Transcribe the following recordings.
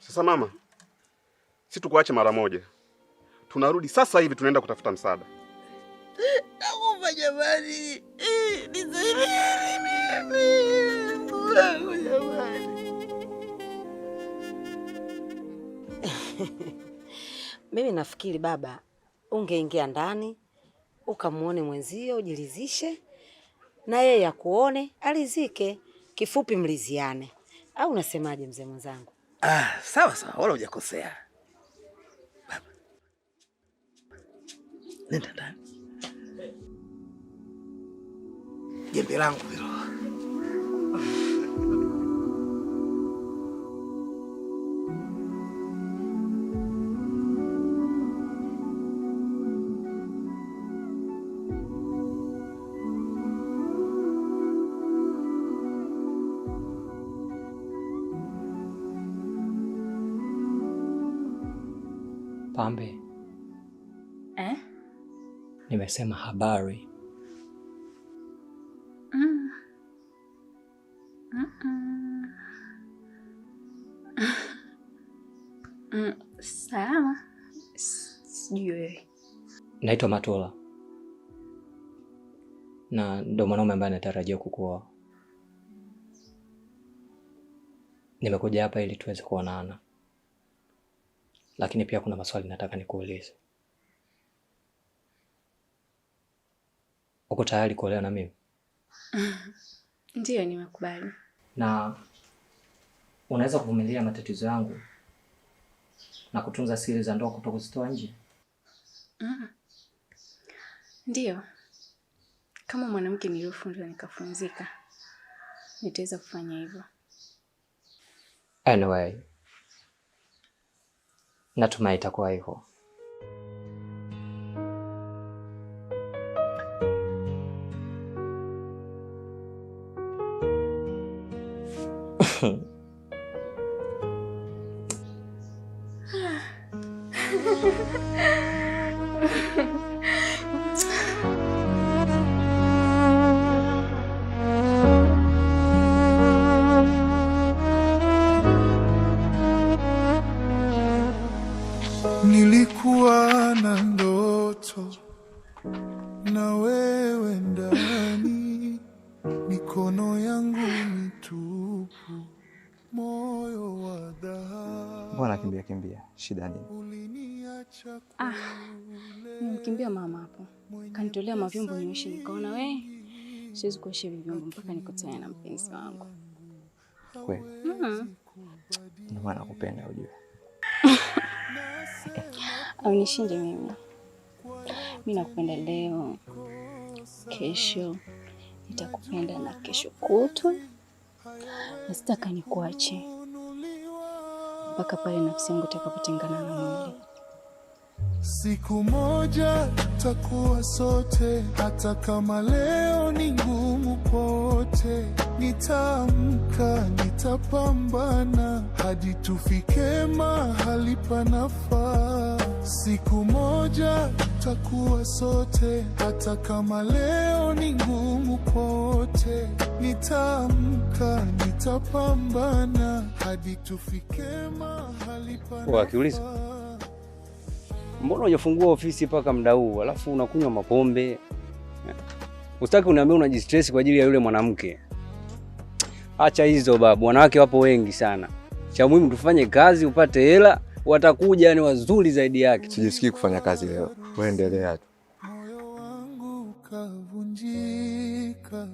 Sasa mama, si tukuache mara moja. Tunarudi sasa hivi, tunaenda kutafuta msaada. Nakufa jamani. Nisaidieni mimi. Mungu jamani. Mimi nafikiri baba, ungeingia ndani ukamuone mwenzio, ujilizishe na yeye akuone, alizike, kifupi mliziane. Au unasemaje mzee mwenzangu? Sawa sawa, wala hujakosea. Baba, nenda ndani. Jembe langu hilo. Pambe. Nimesema habari. Salama. Sijui wewe. Naitwa Matola. Na ndo mwanaume ambaye natarajia kukuoa. Nimekuja hapa ili tuweze kuonana. Lakini pia kuna maswali nataka nikuulize. Uko tayari kuolewa na mimi? Ndiyo, nimekubali. Na unaweza kuvumilia matatizo yangu na kutunza siri za ndoa kutokuzitoa nje? Ndiyo. Kama mwanamke niliyofunzwa nikafunzika, nitaweza kufanya hivyo. Anyway, natumai itakuwa hivyo. Nilikuwa na ndoto na wewe ndani, mikono yangu mitupu, moyo wa dhahabu. Mbona kimbia? Shida nini? Nimkimbia mama hapo. Kanitolea mavyombo nioshe, nikaona siwezi kuosha vyombo mpaka nikutane na mpenzi wangu. Kweli? Ndio maana nakupenda ujue. Au nishinde mimi. Mimi nakupenda leo, kesho nitakupenda na kesho kutwa. Na sitaka nikuache mpaka pale nafsi yangu itakapotengana na mwili. Siku moja tutakuwa sote, hata kama leo ni ngumu pote. Nitaamka, nitapambana hadi tufike mahali panafaa. Siku moja tutakuwa sote, hata kama leo ni ngumu pote. Nitaamka, nitapambana hadi tufike mahali panafaa. Wakiuliza, mbona hujafungua ofisi mpaka muda huu alafu unakunywa mapombe? Usitaki uniambie unajistress kwa ajili ya yule mwanamke. Acha hizo babu, wanawake wapo wengi sana. Cha muhimu tufanye kazi upate hela, watakuja ni wazuri zaidi yake. Sijisikii kufanya kazi leo. Wewe endelea tu. Moyo wangu kavunjika,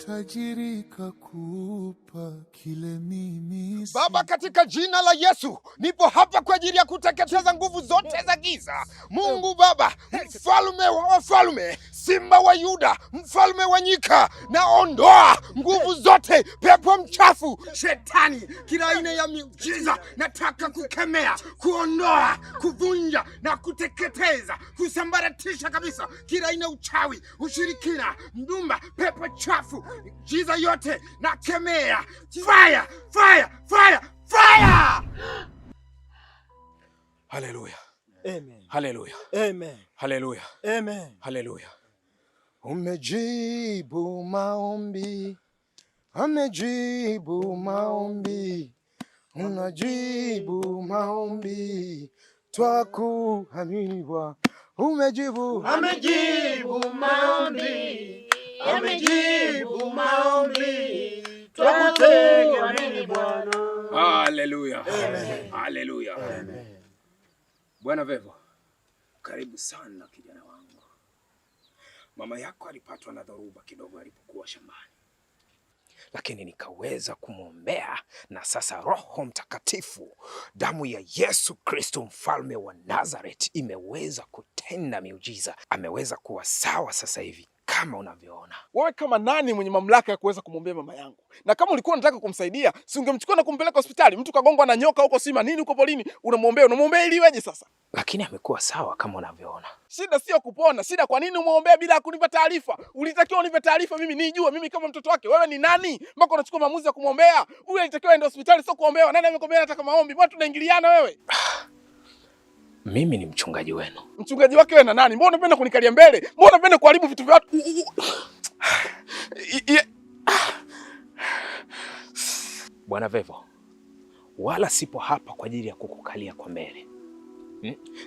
tajiri kakupa kile mimi. Baba, katika jina la Yesu, nipo hapa kwa ajili ya kuteketeza nguvu zote za giza. Mungu Baba, mfalme wa wafalme, Simba wa Yuda, mfalme wa nyika, naondoa nguvu zote, pepo mchafu, shetani, kila aina ya miujiza, nataka kukemea, kuondoa, kuvunja na kuteketeza, kusambaratisha kabisa kila aina uchawi, ushirikina, ndumba, pepo chafu, miujiza yote nakemea. Fire, fire, fire, fire! Haleluya. Amen. Haleluya. Amen. Haleluya. Amen. Haleluya. Umejibu maombi. Amejibu maombi. Unajibu maombi. Twakuamini Bwana. Umejibu. Amejibu maombi. Amejibu maombi. Twakuamini Bwana. Haleluya. Amen. Haleluya. Amen. Bwana Vevo, karibu sana kijana wangu. Mama yako alipatwa na dhoruba kidogo alipokuwa shambani, lakini nikaweza kumwombea, na sasa Roho Mtakatifu, damu ya Yesu Kristo mfalme wa Nazareth imeweza kutenda miujiza. Ameweza kuwa sawa sasa hivi kama unavyoona. Wewe kama nani mwenye mamlaka ya kuweza kumwombea mama yangu? Na kama ulikuwa unataka kumsaidia, si ungemchukua na kumpeleka hospitali? Mtu kagongwa na nyoka huko sima nini huko polini, unamwombea ili iweje sasa? Lakini amekuwa sawa kama unavyoona. Shida sio kupona, shida kwa nini umwombea bila kunipa taarifa? Ulitakiwa unipe taarifa mimi nijue, mimi kama mtoto wake. Wewe ni nani mpaka unachukua maamuzi ya kumwombea? Huyu alitakiwa aende hospitali, sio kuombewa. Nani amekombea nataka maombi? Mbona tunaingiliana wewe? Mimi ni mchungaji wenu. Mchungaji wake wewe na nani? Mbona unapenda kunikalia mbele? Mbona unapenda kuharibu vitu vya watu? Bwana Vevo, wala sipo hapa kwa ajili ya kukukalia kwa mbele.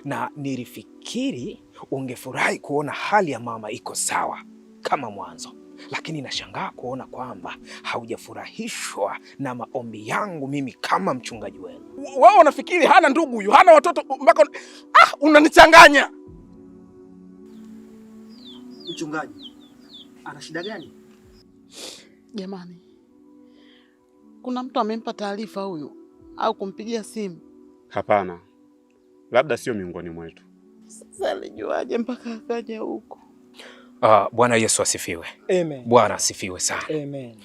Na nilifikiri ungefurahi kuona hali ya mama iko sawa kama mwanzo, lakini nashangaa kuona kwamba haujafurahishwa na maombi yangu mimi kama mchungaji wenu. Wewe unafikiri hana ndugu huyu, hana watoto mpaka unanichanganya. Mchungaji, ana shida gani? Jamani, kuna mtu amempa taarifa huyu au kumpigia simu? Hapana, labda sio miongoni mwetu. Sasa alijuaje mpaka akaja huko? Bwana Yesu asifiwe. Amen. Bwana asifiwe sana. Amen.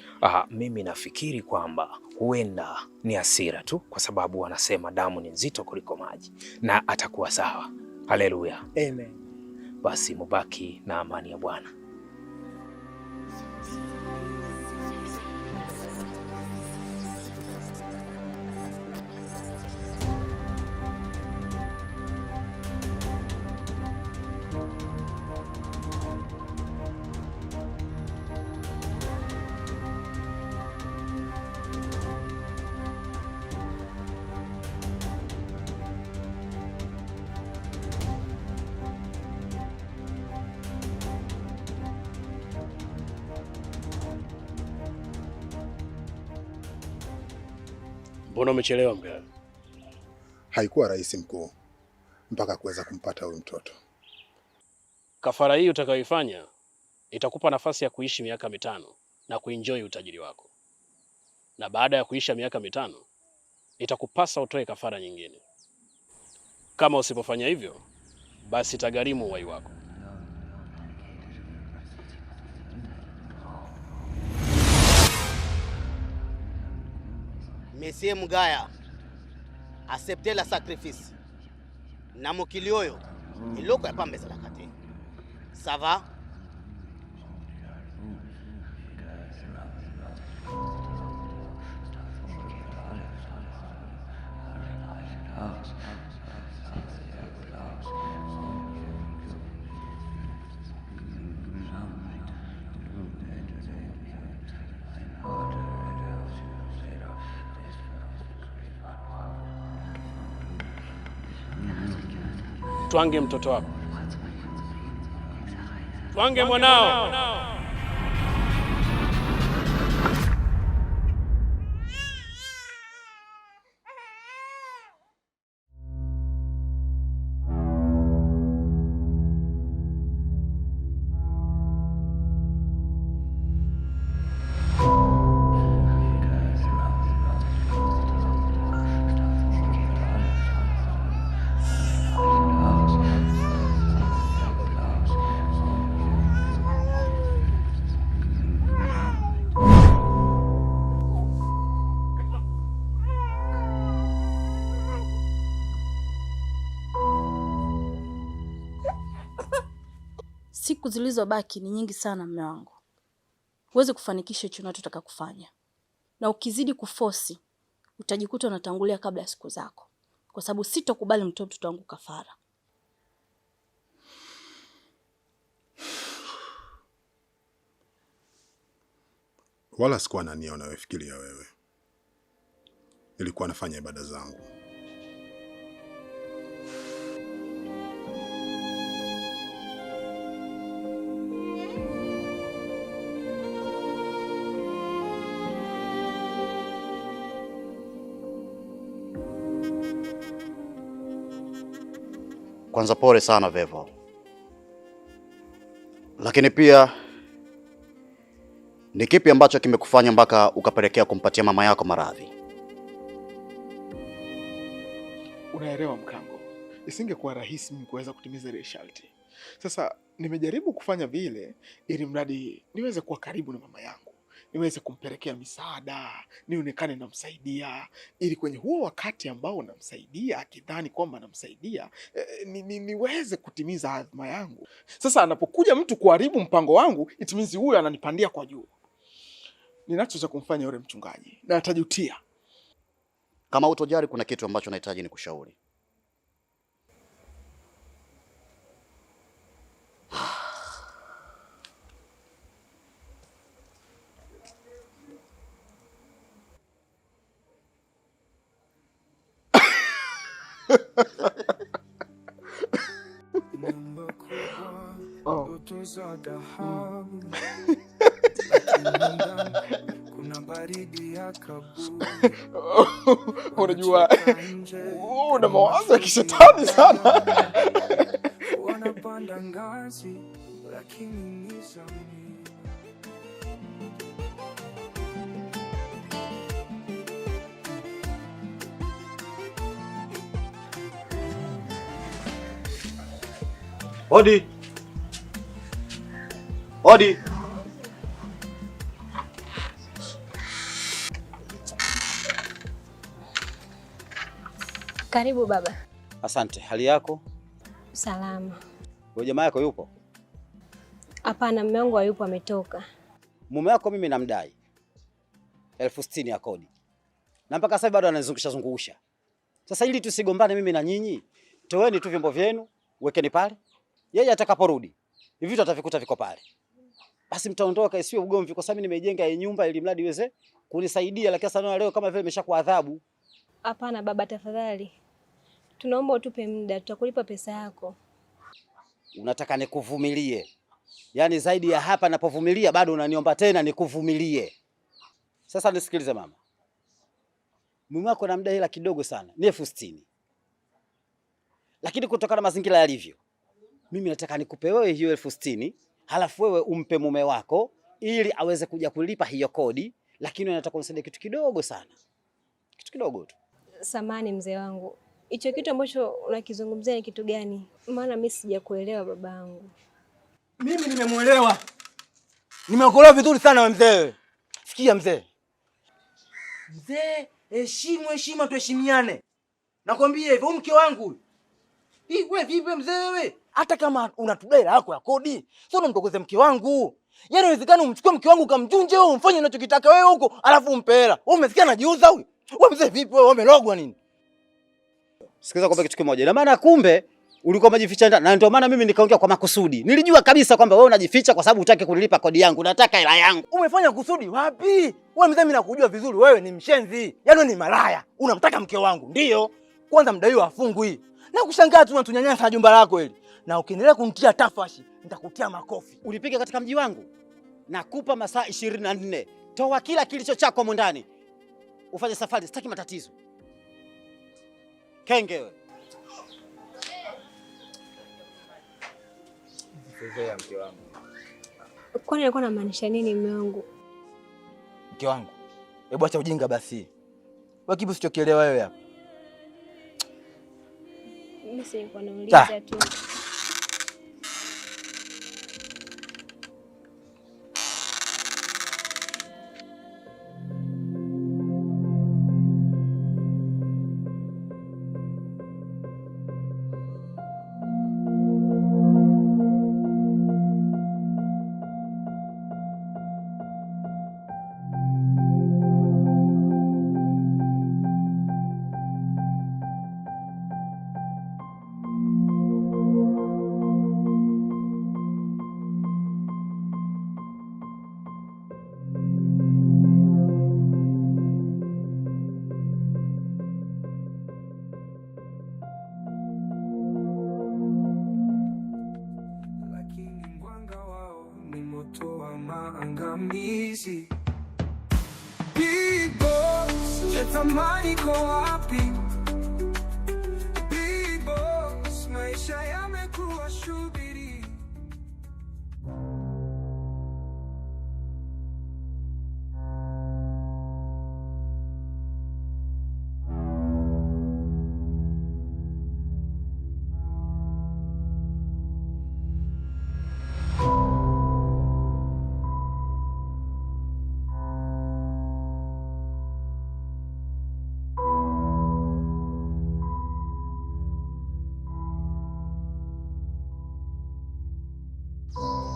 Mimi nafikiri kwamba huenda ni hasira tu, kwa sababu wanasema damu ni nzito kuliko maji, na atakuwa sawa. Haleluya. Amen. Basi mubaki na amani ya Bwana. Mbona umechelewa mganga? Haikuwa rahisi mkuu, mpaka kuweza kumpata huyu mtoto. Kafara hii utakayoifanya itakupa nafasi ya kuishi miaka 5 na kuenjoy utajiri wako. Na baada ya kuisha miaka 5, itakupasa utoe kafara nyingine. Kama usipofanya hivyo, basi itagharimu uhai wako. Monsieur Mugaya, acceptez la sacrifice. Na mokili oyo, iloko ya pambe za lakate. Ça va? Twange mtoto wako. Twange mwanao. siku zilizobaki ni nyingi sana mume wangu. Huwezi kufanikisha hicho unachotaka kufanya. Na ukizidi kufosi, utajikuta unatangulia kabla ya siku zako. Kwa sababu sitokubali mtoto wangu kafara. Wala sikuwa na nia unayofikiria wewe. Nilikuwa nafanya ibada zangu. Kwanza pole sana Vevo. Lakini pia ni kipi ambacho kimekufanya mpaka ukapelekea kumpatia mama yako maradhi? Unaelewa mkango, isingekuwa rahisi mimi kuweza kutimiza ile sharti. Sasa nimejaribu kufanya vile ili mradi niweze kuwa karibu na mama yangu, niweze kumpelekea misaada, nionekane namsaidia, ili kwenye huo wakati ambao namsaidia akidhani kwamba namsaidia niweze kutimiza azma yangu. Sasa anapokuja mtu kuharibu mpango wangu, it means huyo ananipandia kwa juu. Ninachoweza kumfanya yule mchungaji na atajutia. Kama utojari, kuna kitu ambacho nahitaji nikushauri. Unajua, una mawazo ya kishetani sana. Wanapanda ngazi lakini ni zamani. Odi. Odi. Karibu baba. Asante. Hali yako? Salama. Wewe jamaa yako yupo? Hapana, mume wangu hayupo, ametoka. Mume wako mimi namdai 60,000 ya kodi. Na mpaka sasa bado anazungusha. Sasa ili tusigombane mimi na nyinyi, toeni tu vyombo vyenu, wekeni pale. Yeye atakaporudi, hivi vitu atavikuta viko pale. Basi mtaondoka, isiwe ugomvi, kwa sababu nimejenga hii nyumba ili mradi iweze kunisaidia, lakini sasa leo kama vile imeshakuwa adhabu. Hapana baba, tafadhali. Tunaomba utupe muda, tutakulipa pesa yako. Unataka nikuvumilie? Yaani zaidi ya hapa napovumilia bado unaniomba tena nikuvumilie. Sasa nisikilize mama. Mume wako na muda hela kidogo sana, ni 60,000. Lakini kutokana na mazingira yalivyo, mimi nataka nikupe wewe hiyo 60,000, halafu wewe umpe mume wako ili aweze kuja kulipa hiyo kodi, lakini nataka unisaidie kitu kidogo sana. Kitu kidogo tu. Samahani mzee wangu. Hicho kitu ambacho unakizungumzia ni kitu gani? Maana mimi sijakuelewa babangu. Mimi nimemuelewa. Nimeokolewa vizuri sana wewe mzee. Sikia mzee. Mzee, heshima tuheshimiane. Nakwambia hivyo, mke wangu. Hii wewe vipi mzee wewe? Hata kama unatudai hela yako ya kodi, sio unamtokoze mke wangu. Yaani inawezekana umchukue mke wangu ukamjunje wewe, umfanye unachokitaka wewe huko, alafu umpe hela. Wewe umesikia anajiuza huyu? Wewe mzee vipi wewe, umelogwa nini? Sikiza kwamba kitu kimoja. Na maana kumbe ulikuwa umejificha ndani. Na ndio maana mimi nikaongea kwa makusudi. Nilijua kabisa kwamba wewe unajificha kwa sababu hutaki kunilipa kodi yangu. Unataka hela yangu. Umefanya kusudi wapi? Wewe mzee, mimi nakujua vizuri, wewe ni mshenzi. Yaani ni malaya. Unamtaka mke wangu. Ndio. Kwanza mdaiwa afungwi. Na kushangaa tu unatunyanyasa jumba lako hili. Na ukiendelea kumtia tafashi, nitakutia makofi. Ulipiga katika mji wangu. Nakupa masaa 24. Toa kila kilicho chako huko ndani. Ufanye safari, sitaki matatizo. Kenge wewe. Sivyo mke wangu. Kwani alikuwa anamaanisha nini mume wangu? Mke wangu. Hebu acha ujinga basi. Wewe kipi usichokielewa wewe hapa? Mimi sikuwa nauliza tu. maangamizi. Big Boss, je, thamani iko wapi? Big Boss, maisha yamekuwa shubiri.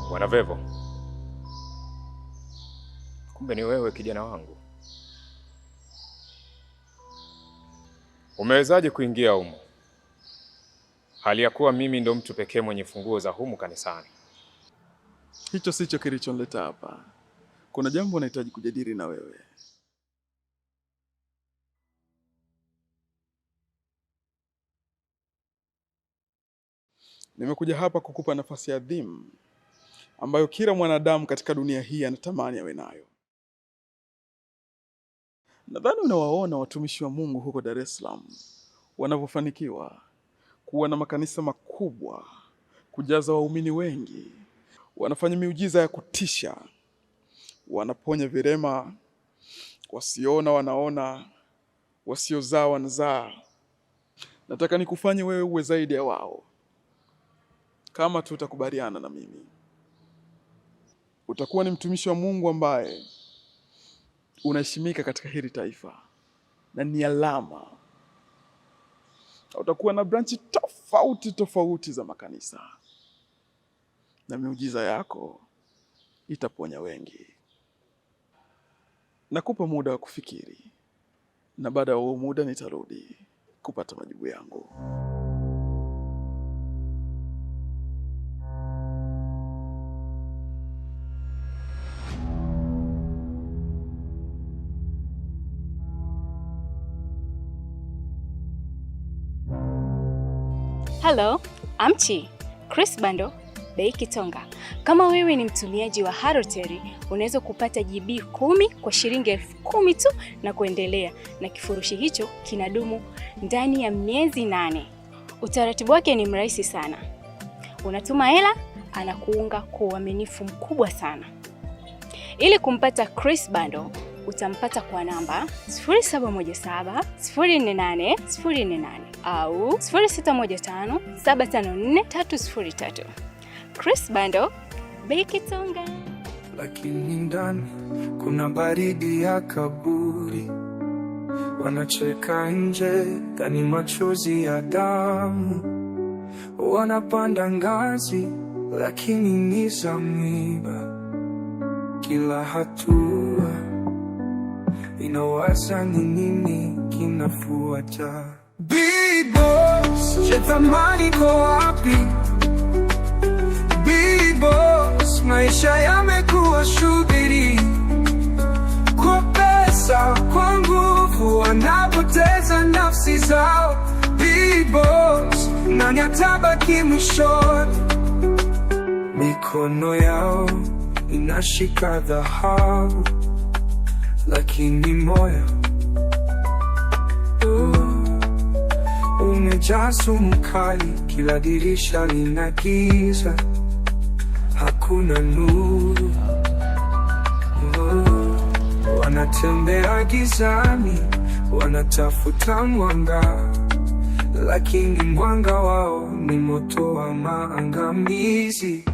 Bwana Vevo, kumbe ni wewe kijana wangu. Umewezaje kuingia humu hali ya kuwa mimi ndo mtu pekee mwenye funguo za humu kanisani? Hicho sicho kilichonileta hapa. Kuna jambo nahitaji kujadili na wewe. Nimekuja hapa kukupa nafasi adhimu ambayo kila mwanadamu katika dunia hii anatamani awe nayo. Nadhani unawaona watumishi wa Mungu huko Dar es Salaam wanavyofanikiwa kuwa na makanisa makubwa, kujaza waumini wengi, wanafanya miujiza ya kutisha, wanaponya virema, wasioona wanaona, wasiozaa wanazaa. Nataka nikufanye wewe uwe zaidi ya wao. Kama tutakubaliana na mimi, utakuwa ni mtumishi wa Mungu ambaye unaheshimika katika hili taifa na ni alama. Utakuwa na branchi tofauti tofauti za makanisa na miujiza yako itaponya wengi. Nakupa muda wa kufikiri, na baada ya huo muda nitarudi kupata majibu yangu. Hello, I'm Chi, Chris Bando, bei Kitonga. Kama wewe ni mtumiaji wa Halotel, unaweza kupata GB 10 kwa shilingi 10,000 tu na kuendelea, na kifurushi hicho kinadumu ndani ya miezi 8. Utaratibu wake ni mrahisi sana. Unatuma hela, anakuunga kwa uaminifu mkubwa sana. Ili kumpata Chris Bando, utampata kwa namba 0717 048 048 au 0615 754 303. Chris Bando, bei Kitonga. Lakini ndani kuna baridi ya kaburi, wanacheka nje ndani machozi ya damu, wanapanda ngazi lakini ni za miba, kila hatua inawaza ni nini kinafuata. Big Boss, je, thamani iko wapi? Big Boss, maisha yamekuwa shubiri, kwa pesa, kwa nguvu, wanapoteza nafsi zao. Big Boss, nani atabaki mwishoni? Mikono yao inashika dhahabu, lakini moyo umejaa sumu kali, kila dirisha lina giza, hakuna nuru. Wanatembea gizani, wanatafuta mwanga, lakini mwanga wao ni moto wa maangamizi.